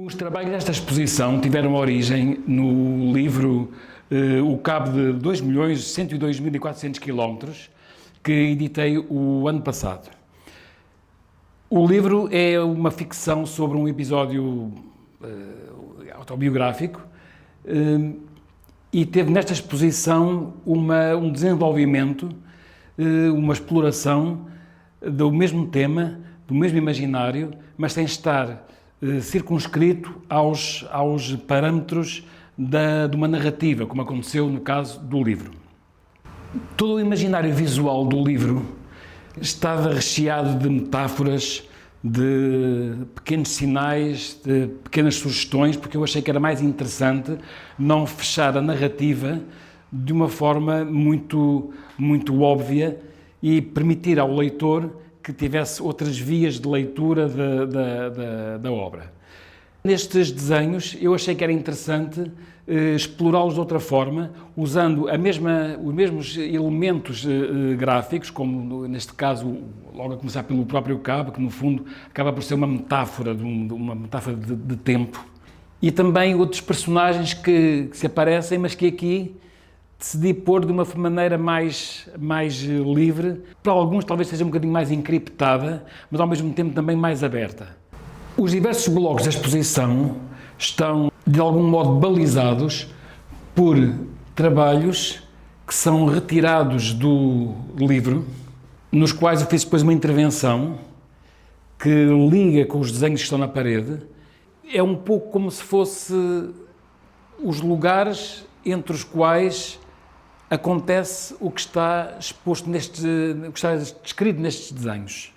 Os trabalhos desta exposição tiveram origem no livro O Cabo de 2.102.400 km, que editei o ano passado. O livro é uma ficção sobre um episódio autobiográfico e teve nesta exposição um desenvolvimento, uma exploração do mesmo tema, do mesmo imaginário, mas sem estar circunscrito aos parâmetros de uma narrativa, como aconteceu no caso do livro. Todo o imaginário visual do livro estava recheado de metáforas, de pequenos sinais, de pequenas sugestões, porque eu achei que era mais interessante não fechar a narrativa de uma forma muito óbvia e permitir ao leitor que tivesse outras vias de leitura da obra. Nestes desenhos eu achei que era interessante explorá-los de outra forma, usando os mesmos elementos gráficos, como neste caso, logo a começar pelo próprio cabo, que no fundo acaba por ser uma metáfora de tempo, e também outros personagens que se aparecem, mas que aqui decidi pôr de uma maneira mais livre, para alguns talvez seja um bocadinho mais encriptada, mas ao mesmo tempo também mais aberta. Os diversos blocos da exposição estão de algum modo balizados por trabalhos que são retirados do livro, nos quais eu fiz depois uma intervenção que liga com os desenhos que estão na parede. É um pouco como se fosse os lugares entre os quais acontece o que está exposto o que está descrito nestes desenhos.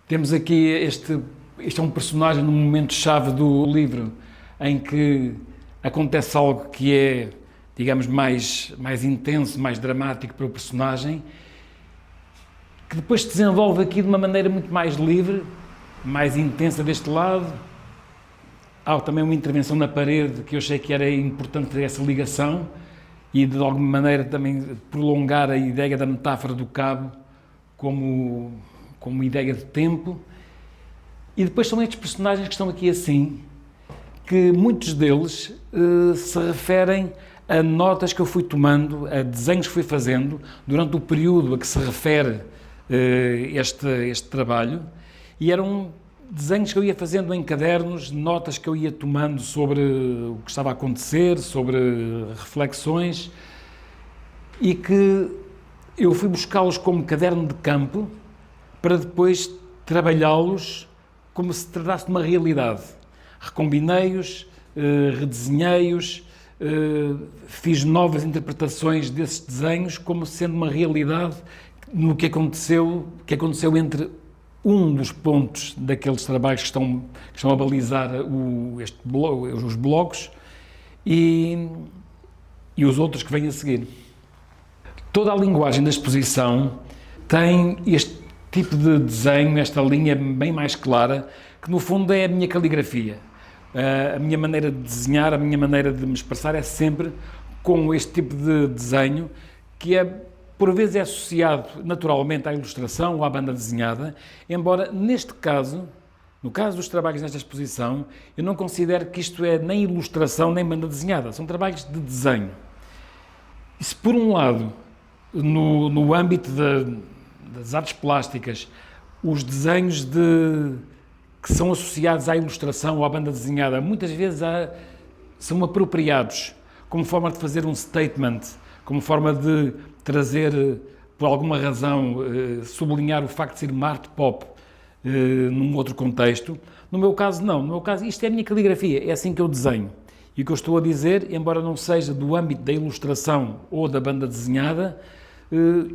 Temos aqui este é um personagem num momento-chave do livro em que acontece algo que é, digamos, mais intenso, mais dramático para o personagem, que depois se desenvolve aqui de uma maneira muito mais livre, mais intensa deste lado. Há também uma intervenção na parede que eu achei que era importante ter essa ligação e de alguma maneira também prolongar a ideia da metáfora do cabo como ideia de tempo. E depois são estes personagens que estão aqui assim, que muitos deles se referem a notas que eu fui tomando, a desenhos que fui fazendo durante o período a que se refere este trabalho, e eram desenhos que eu ia fazendo em cadernos, notas que eu ia tomando sobre o que estava a acontecer, sobre reflexões, e que eu fui buscá-los como caderno de campo para depois trabalhá-los como se tratasse de uma realidade. Recombinei-os, redesenhei-os, fiz novas interpretações desses desenhos como sendo uma realidade no que aconteceu entre um dos pontos daqueles trabalhos que estão a balizar os blocos e os outros que vêm a seguir. Toda a linguagem da exposição tem este tipo de desenho, esta linha bem mais clara, que no fundo é a minha caligrafia. A minha maneira de desenhar, a minha maneira de me expressar é sempre com este tipo de desenho, que por vezes é associado naturalmente à ilustração ou à banda desenhada, embora neste caso, no caso dos trabalhos nesta exposição, eu não considero que isto é nem ilustração nem banda desenhada, são trabalhos de desenho. E se por um lado, no âmbito das artes plásticas, os desenhos que são associados à ilustração ou à banda desenhada, muitas vezes são apropriados como forma de fazer um statement, como forma de trazer, por alguma razão, sublinhar o facto de ser uma arte pop num outro contexto. No meu caso, não. No meu caso, isto é a minha caligrafia, é assim que eu desenho. E o que eu estou a dizer, embora não seja do âmbito da ilustração ou da banda desenhada,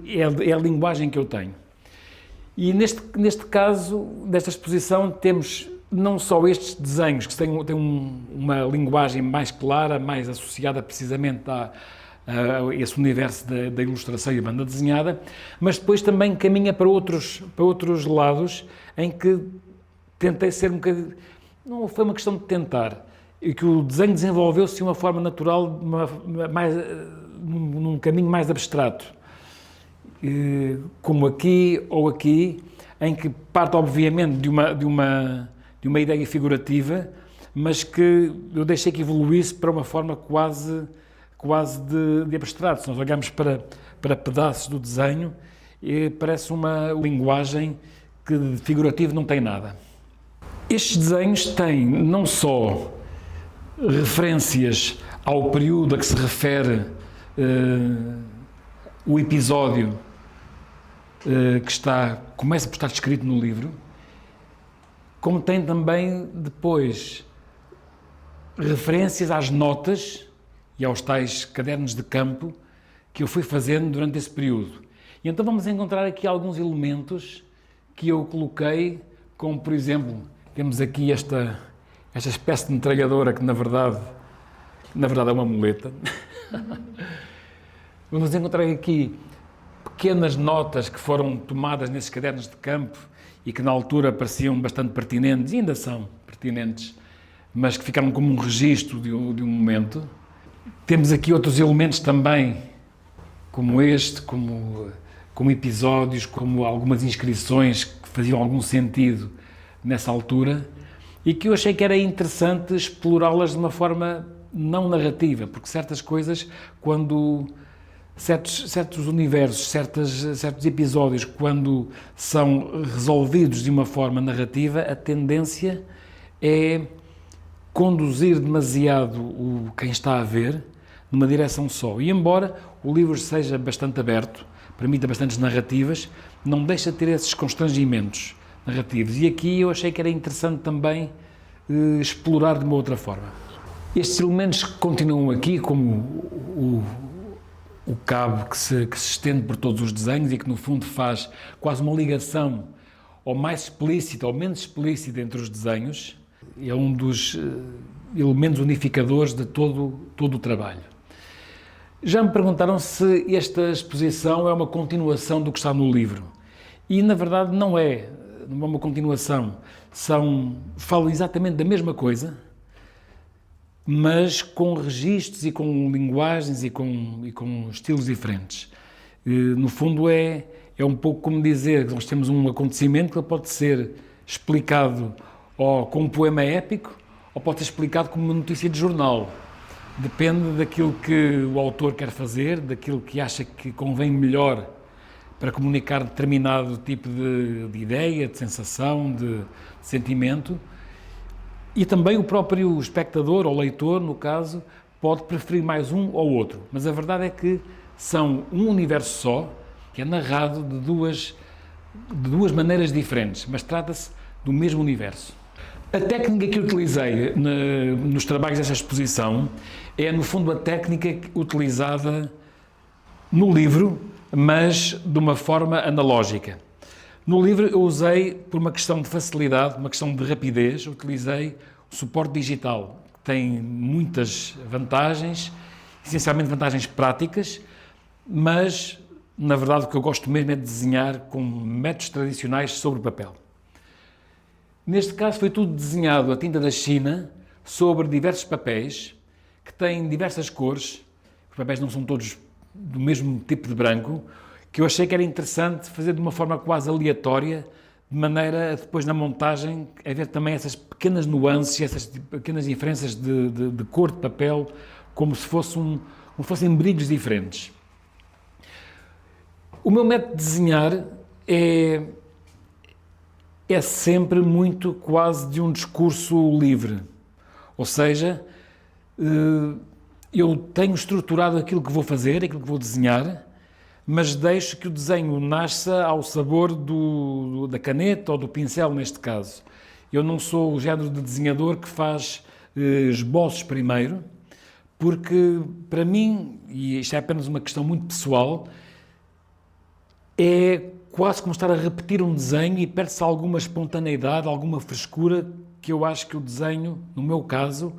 é a linguagem que eu tenho. E neste caso, desta exposição, temos não só estes desenhos, que têm uma linguagem mais clara, mais associada precisamente a esse universo da ilustração e a banda desenhada, mas depois também caminha para outros lados, em que tentei ser um bocadinho... Não foi uma questão de tentar, e que o desenho desenvolveu-se de uma forma natural, num caminho mais abstrato. Como aqui ou aqui, em que parte obviamente de uma ideia figurativa, mas que eu deixei que evoluísse para uma forma quase de abstrato. Se nós olharmos para pedaços do desenho, parece uma linguagem que de figurativo não tem nada. Estes desenhos têm não só referências ao período a que se refere o episódio que começa por estar descrito no livro, como tem também depois referências às notas e aos tais cadernos de campo que eu fui fazendo durante esse período. E então vamos encontrar aqui alguns elementos que eu coloquei, como por exemplo, temos aqui esta espécie de metralhadora que na verdade é uma muleta. Vamos encontrar aqui pequenas notas que foram tomadas nesses cadernos de campo e que na altura pareciam bastante pertinentes, e ainda são pertinentes, mas que ficaram como um registro de um momento. Temos aqui outros elementos também, como este, como episódios, como algumas inscrições que faziam algum sentido nessa altura e que eu achei que era interessante explorá-las de uma forma não narrativa, porque certas coisas, quando certos universos, certos episódios, quando são resolvidos de uma forma narrativa, a tendência é conduzir demasiado quem está a ver numa direção só. E embora o livro seja bastante aberto, permita bastantes narrativas, não deixa de ter esses constrangimentos narrativos. E aqui eu achei que era interessante também explorar de uma outra forma. Estes elementos que continuam aqui, como o cabo que se estende por todos os desenhos e que no fundo faz quase uma ligação ou mais explícita ou menos explícita entre os desenhos, é um dos elementos unificadores de todo o trabalho. Já me perguntaram se esta exposição é uma continuação do que está no livro. E, na verdade, não é uma continuação. Falam exatamente da mesma coisa, mas com registros e com linguagens e com estilos diferentes. No fundo, é um pouco como dizer que nós temos um acontecimento que pode ser explicado ou com um poema épico ou pode ser explicado como uma notícia de jornal. Depende daquilo que o autor quer fazer, daquilo que acha que convém melhor para comunicar determinado tipo de ideia, de sensação, de sentimento. E também o próprio espectador ou leitor, no caso, pode preferir mais um ou outro. Mas a verdade é que são um universo só, que é narrado de duas maneiras diferentes, mas trata-se do mesmo universo. A técnica que utilizei nos trabalhos desta exposição é, no fundo, a técnica utilizada no livro, mas de uma forma analógica. No livro eu usei, por uma questão de facilidade, uma questão de rapidez, utilizei o suporte digital, que tem muitas vantagens, essencialmente vantagens práticas, mas, na verdade, o que eu gosto mesmo é de desenhar com métodos tradicionais sobre papel. Neste caso foi tudo desenhado a tinta da China sobre diversos papéis que têm diversas cores, os papéis não são todos do mesmo tipo de branco, que eu achei que era interessante fazer de uma forma quase aleatória, de maneira a depois na montagem haver também essas pequenas nuances, essas pequenas diferenças de cor de papel, como se fossem brilhos diferentes. O meu método de desenhar é sempre muito quase de um discurso livre, ou seja, eu tenho estruturado aquilo que vou fazer, aquilo que vou desenhar, mas deixo que o desenho nasça ao sabor da caneta ou do pincel, neste caso. Eu não sou o género de desenhador que faz esboços primeiro, porque para mim, e isto é apenas uma questão muito pessoal, é quase como estar a repetir um desenho e perde-se alguma espontaneidade, alguma frescura que eu acho que o desenho, no meu caso,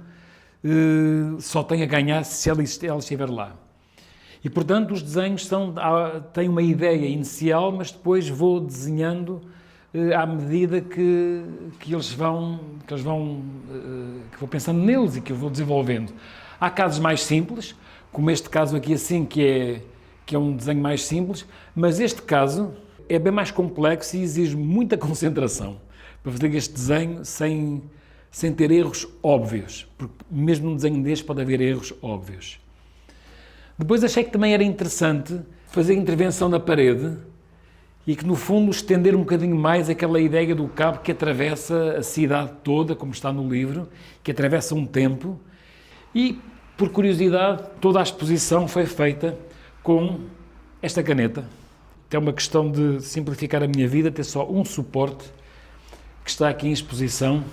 só tem a ganhar se ela estiver lá. E, portanto, os desenhos têm uma ideia inicial, mas depois vou desenhando à medida que vou pensando neles e que eu vou desenvolvendo. Há casos mais simples, como este caso aqui assim, que é um desenho mais simples, mas este caso é bem mais complexo e exige muita concentração para fazer este desenho sem sem ter erros óbvios, porque mesmo num desenho deste pode haver erros óbvios. Depois achei que também era interessante fazer intervenção na parede e que, no fundo, estender um bocadinho mais aquela ideia do cabo que atravessa a cidade toda, como está no livro, que atravessa um tempo. E, por curiosidade, toda a exposição foi feita com esta caneta. É uma questão de simplificar a minha vida, ter só um suporte que está aqui em exposição.